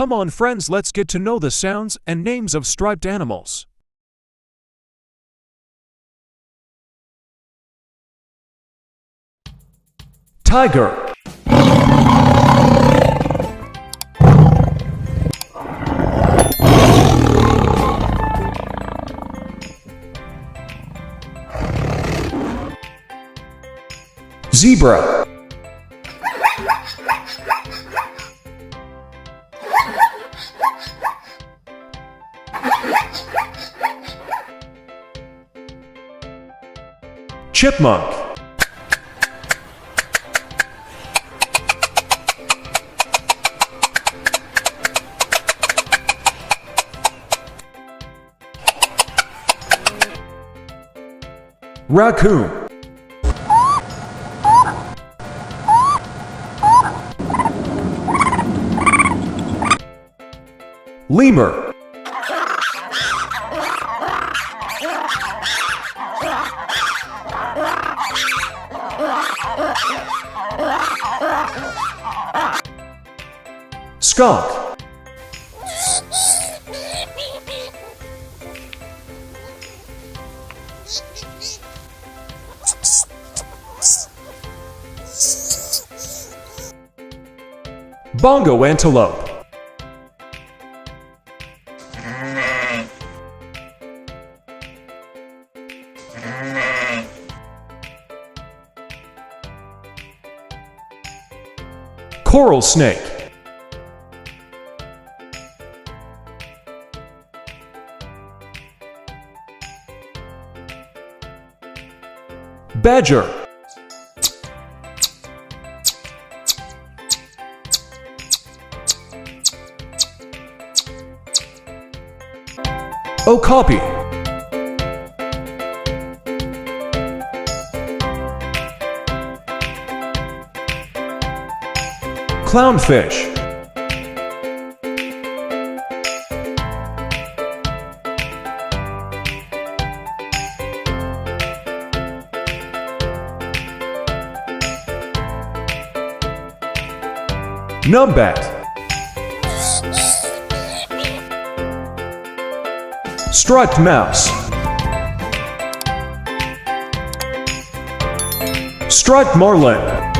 Come on friends, let's get to know the sounds and names of striped animals. Tiger. Zebra. Chipmunk. Raccoon. Lemur. Skunk. Bongo antelope. Coral snake. Badger. Okapi. Clownfish. Numbat. Striped mouse. Striped marlin.